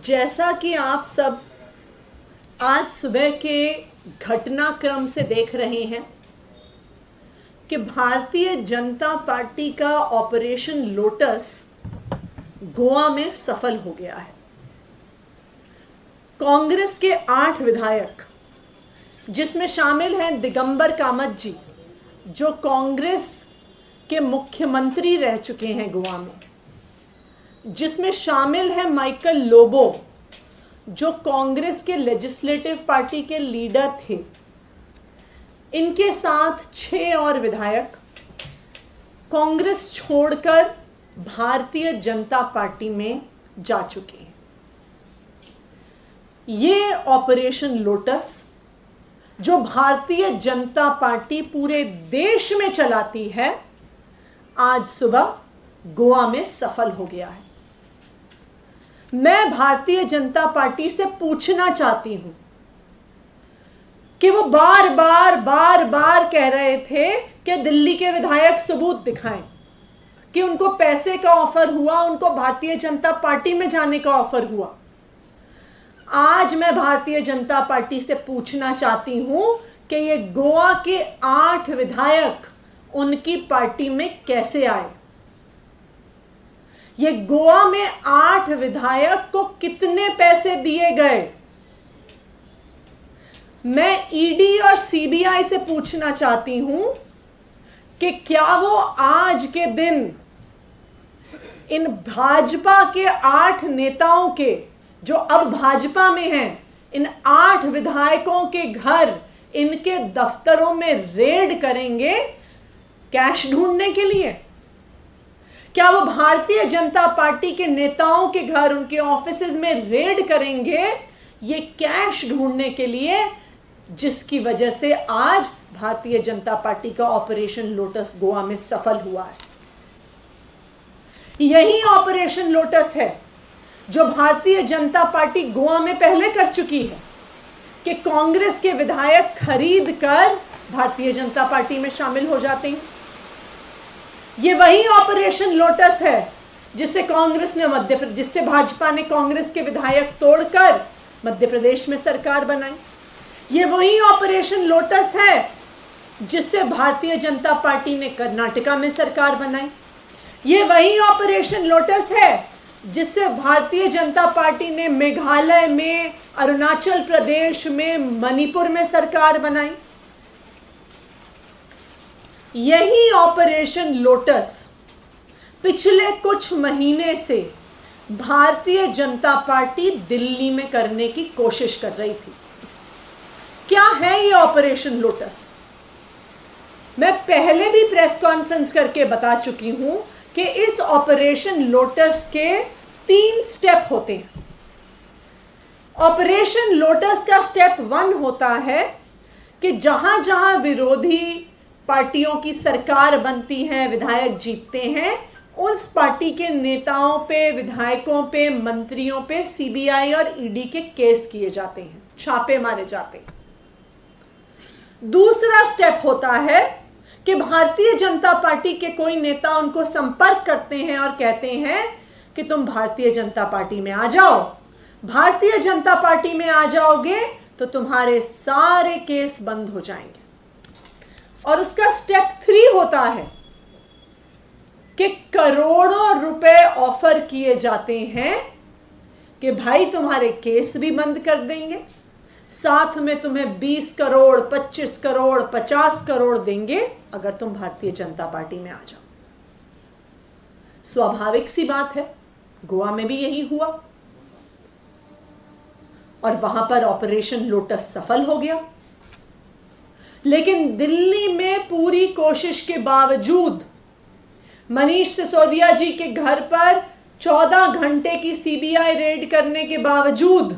जैसा कि आप सब आज सुबह के घटनाक्रम से देख रहे हैं कि भारतीय जनता पार्टी का ऑपरेशन लोटस गोवा में सफल हो गया है। कांग्रेस के 8 विधायक, जिसमें शामिल हैं दिगंबर कामत जी, जो कांग्रेस के मुख्यमंत्री रह चुके हैं गोवा में, जिसमें शामिल है माइकल लोबो, जो कांग्रेस के लेजिस्लेटिव पार्टी के लीडर थे। इनके साथ 6 और विधायक कांग्रेस छोड़कर भारतीय जनता पार्टी में जा चुके हैं। ये ऑपरेशन लोटस, जो भारतीय जनता पार्टी पूरे देश में चलाती है, आज सुबह गोवा में सफल हो गया है। मैं भारतीय जनता पार्टी से पूछना चाहती हूं कि वो बार बार कह रहे थे कि दिल्ली के विधायक सबूत दिखाएं कि उनको पैसे का ऑफर हुआ, उनको भारतीय जनता पार्टी में जाने का ऑफर हुआ। आज मैं भारतीय जनता पार्टी से पूछना चाहती हूं कि ये गोवा के 8 विधायक उनकी पार्टी में कैसे आए। ये गोवा में 8 विधायक को कितने पैसे दिए गए। मैं ईडी और सीबीआई से पूछना चाहती हूं कि क्या वो आज के दिन इन भाजपा के 8 नेताओं के, जो अब भाजपा में हैं, इन 8 विधायकों के घर, इनके दफ्तरों में रेड करेंगे कैश ढूंढने के लिए? क्या वो भारतीय जनता पार्टी के नेताओं के घर, उनके ऑफिसेज में रेड करेंगे ये कैश ढूंढने के लिए, जिसकी वजह से आज भारतीय जनता पार्टी का ऑपरेशन लोटस गोवा में सफल हुआ है? यही ऑपरेशन लोटस है जो भारतीय जनता पार्टी गोवा में पहले कर चुकी है कि कांग्रेस के विधायक खरीद कर भारतीय जनता पार्टी में शामिल हो जाते हैं। ये वही ऑपरेशन लोटस है जिससे जिससे भाजपा ने कांग्रेस के विधायक तोड़कर मध्य प्रदेश में सरकार बनाई। ये वही ऑपरेशन लोटस है जिससे भारतीय जनता पार्टी ने कर्नाटका में सरकार बनाई। ये वही ऑपरेशन लोटस है जिससे भारतीय जनता पार्टी ने मेघालय में, अरुणाचल प्रदेश में, मणिपुर में सरकार बनाई। यही ऑपरेशन लोटस पिछले कुछ महीने से भारतीय जनता पार्टी दिल्ली में करने की कोशिश कर रही थी। क्या है ये ऑपरेशन लोटस? मैं पहले भी प्रेस कॉन्फ्रेंस करके बता चुकी हूं कि इस ऑपरेशन लोटस के 3 स्टेप होते हैं। ऑपरेशन लोटस का स्टेप 1 होता है कि जहां जहां विरोधी पार्टियों की सरकार बनती है, विधायक जीतते हैं, उस पार्टी के नेताओं पे, विधायकों पे, मंत्रियों पे सीबीआई और ईडी के केस किए जाते हैं, छापे मारे जाते हैं। दूसरा स्टेप होता है कि भारतीय जनता पार्टी के कोई नेता उनको संपर्क करते हैं और कहते हैं कि तुम भारतीय जनता पार्टी में आ जाओ। भारतीय जनता पार्टी में आ जाओगे तो तुम्हारे सारे केस बंद हो जाएंगे। और उसका स्टेप 3 होता है कि करोड़ों रुपए ऑफर किए जाते हैं कि भाई तुम्हारे केस भी बंद कर देंगे, साथ में तुम्हें 20 करोड़, 25 करोड़, 50 करोड़ देंगे अगर तुम भारतीय जनता पार्टी में आ जाओ। स्वाभाविक सी बात है, गोवा में भी यही हुआ और वहां पर ऑपरेशन लोटस सफल हो गया। लेकिन दिल्ली में पूरी कोशिश के बावजूद, मनीष सिसोदिया जी के घर पर 14 घंटे की सीबीआई रेड करने के बावजूद,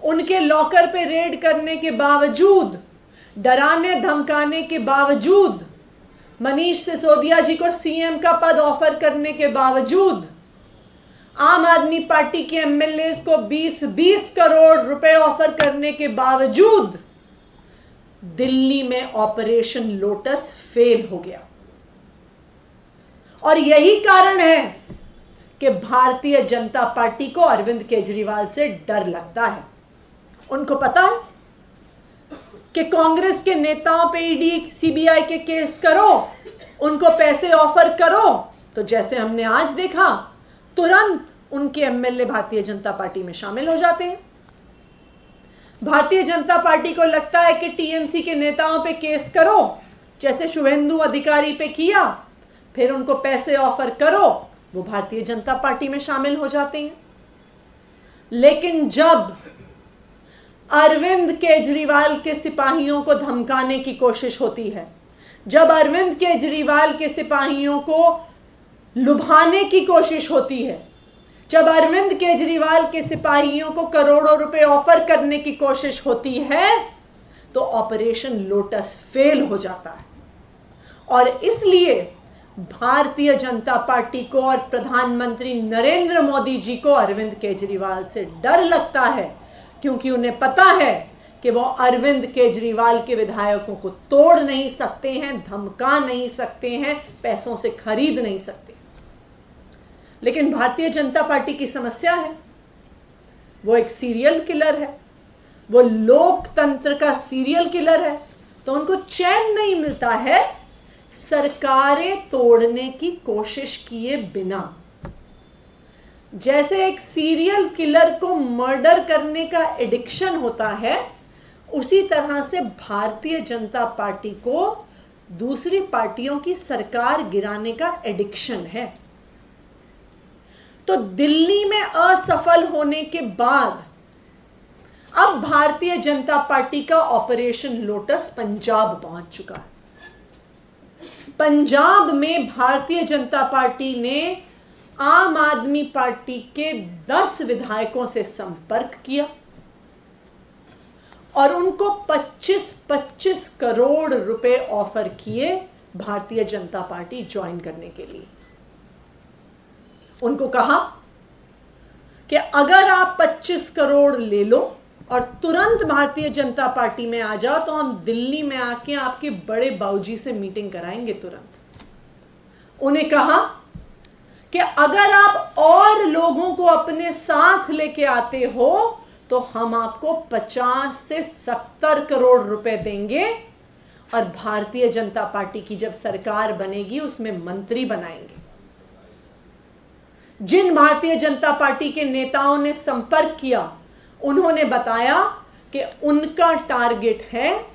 उनके लॉकर पे रेड करने के बावजूद, डराने धमकाने के बावजूद, मनीष सिसोदिया जी को सीएम का पद ऑफर करने के बावजूद, आम आदमी पार्टी के एमएलए को 20-20 करोड़ रुपए ऑफर करने के बावजूद दिल्ली में ऑपरेशन लोटस फेल हो गया। और यही कारण है कि भारतीय जनता पार्टी को अरविंद केजरीवाल से डर लगता है। उनको पता है कि कांग्रेस के नेताओं पे ईडी सीबीआई के केस करो, उनको पैसे ऑफर करो, तो जैसे हमने आज देखा तुरंत उनके एमएलए भारतीय जनता पार्टी में शामिल हो जाते हैं। भारतीय जनता पार्टी को लगता है कि टीएमसी के नेताओं पे केस करो, जैसे शुभेंदु अधिकारी पे किया, फिर उनको पैसे ऑफर करो, वो भारतीय जनता पार्टी में शामिल हो जाते हैं। लेकिन जब अरविंद केजरीवाल के सिपाहियों को धमकाने की कोशिश होती है, जब अरविंद केजरीवाल के सिपाहियों को लुभाने की कोशिश होती है, जब अरविंद केजरीवाल के सिपाहियों को करोड़ों रुपए ऑफर करने की कोशिश होती है, तो ऑपरेशन लोटस फेल हो जाता है। और इसलिए भारतीय जनता पार्टी को और प्रधानमंत्री नरेंद्र मोदी जी को अरविंद केजरीवाल से डर लगता है, क्योंकि उन्हें पता है कि वो अरविंद केजरीवाल के विधायकों को तोड़ नहीं सकते हैं, धमका नहीं सकते हैं, पैसों से खरीद नहीं सकते। लेकिन भारतीय जनता पार्टी की समस्या है, वो एक सीरियल किलर है, वो लोकतंत्र का सीरियल किलर है, तो उनको चैन नहीं मिलता है सरकारें तोड़ने की कोशिश किए बिना। जैसे एक सीरियल किलर को मर्डर करने का एडिक्शन होता है, उसी तरह से भारतीय जनता पार्टी को दूसरी पार्टियों की सरकार गिराने का एडिक्शन है। तो दिल्ली में असफल होने के बाद अब भारतीय जनता पार्टी का ऑपरेशन लोटस पंजाब पहुंच चुका है। पंजाब में भारतीय जनता पार्टी ने आम आदमी पार्टी के 10 विधायकों से संपर्क किया और उनको 25-25 करोड़ रुपए ऑफर किए भारतीय जनता पार्टी ज्वाइन करने के लिए। उनको कहा कि अगर आप 25 करोड़ ले लो और तुरंत भारतीय जनता पार्टी में आ जाओ, तो हम दिल्ली में आके आपके बड़े बाबूजी से मीटिंग कराएंगे तुरंत। उन्हें कहा कि अगर आप और लोगों को अपने साथ लेके आते हो तो हम आपको 50 से 70 करोड़ रुपए देंगे और भारतीय जनता पार्टी की जब सरकार बनेगी उसमें मंत्री बनाएंगे। जिन भारतीय जनता पार्टी के नेताओं ने संपर्क किया, उन्होंने बताया कि उनका टारगेट है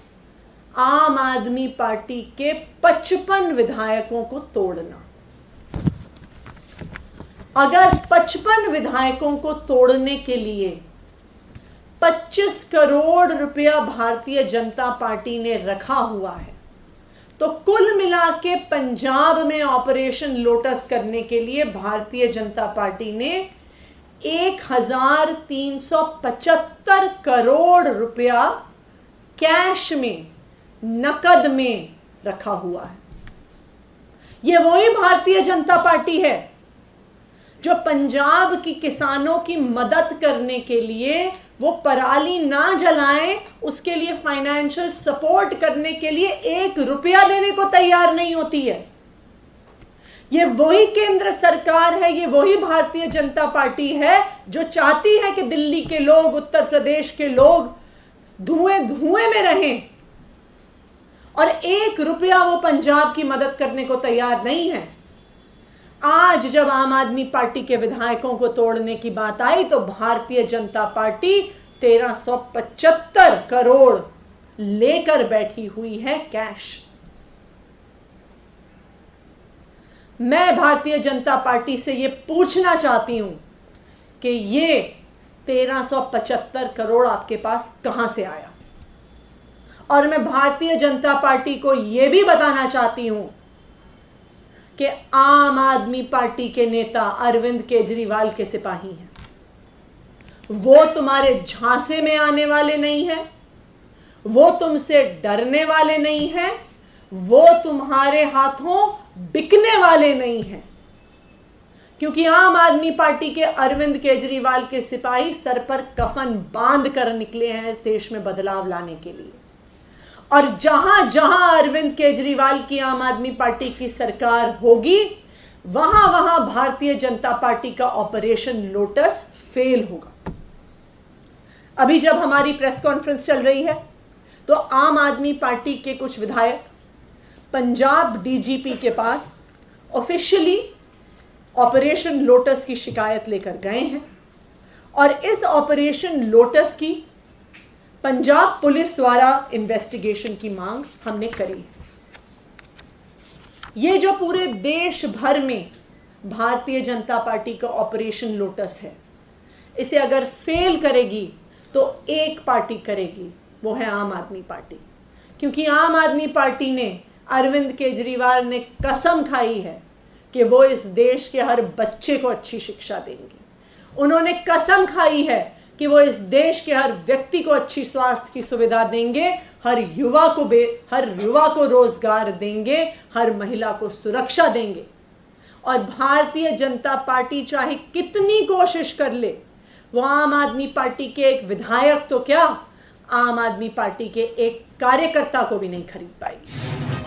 आम आदमी पार्टी के 55 विधायकों को तोड़ना। अगर 55 विधायकों को तोड़ने के लिए 25 करोड़ रुपया भारतीय जनता पार्टी ने रखा हुआ है, तो कुल मिला के पंजाब में ऑपरेशन लोटस करने के लिए भारतीय जनता पार्टी ने 1375 करोड़ रुपया कैश में, नकद में रखा हुआ है। यह वही भारतीय जनता पार्टी है जो पंजाब की किसानों की मदद करने के लिए, वो पराली ना जलाएं, उसके लिए फाइनेंशियल सपोर्ट करने के लिए 1 रुपया देने को तैयार नहीं होती है। ये वही केंद्र सरकार है, ये वही भारतीय जनता पार्टी है जो चाहती है कि दिल्ली के लोग, उत्तर प्रदेश के लोग धुएं धुएं में रहें, और 1 रुपया वो पंजाब की मदद करने को तैयार नहीं है। आज जब आम आदमी पार्टी के विधायकों को तोड़ने की बात आई तो भारतीय जनता पार्टी 1375 करोड़ लेकर बैठी हुई है कैश। मैं भारतीय जनता पार्टी से यह पूछना चाहती हूं कि ये 1375 करोड़ आपके पास कहां से आया, और मैं भारतीय जनता पार्टी को यह भी बताना चाहती हूं कि आम आदमी पार्टी के नेता अरविंद केजरीवाल के सिपाही हैं। वो तुम्हारे झांसे में आने वाले नहीं हैं, वो तुमसे डरने वाले नहीं हैं, वो तुम्हारे हाथों बिकने वाले नहीं हैं, क्योंकि आम आदमी पार्टी के अरविंद केजरीवाल के सिपाही सर पर कफन बांध कर निकले हैं इस देश में बदलाव लाने के लिए। और जहां जहां अरविंद केजरीवाल की आम आदमी पार्टी की सरकार होगी, वहां वहां भारतीय जनता पार्टी का ऑपरेशन लोटस फेल होगा। अभी जब हमारी प्रेस कॉन्फ्रेंस चल रही है तो आम आदमी पार्टी के कुछ विधायक पंजाब डीजीपी के पास ऑफिशियली ऑपरेशन लोटस की शिकायत लेकर गए हैं और इस ऑपरेशन लोटस की पंजाब पुलिस द्वारा इन्वेस्टिगेशन की मांग हमने करी। ये जो पूरे देश भर में भारतीय जनता पार्टी का ऑपरेशन लोटस है, इसे अगर फेल करेगी तो एक पार्टी करेगी, वो है आम आदमी पार्टी। क्योंकि आम आदमी पार्टी ने, अरविंद केजरीवाल ने कसम खाई है कि वो इस देश के हर बच्चे को अच्छी शिक्षा देंगे। उन्होंने कसम खाई है कि वो इस देश के हर व्यक्ति को अच्छी स्वास्थ्य की सुविधा देंगे, हर युवा को रोजगार देंगे, हर महिला को सुरक्षा देंगे। और भारतीय जनता पार्टी चाहे कितनी कोशिश कर ले, वो आम आदमी पार्टी के एक विधायक तो क्या, आम आदमी पार्टी के एक कार्यकर्ता को भी नहीं खरीद पाएगी।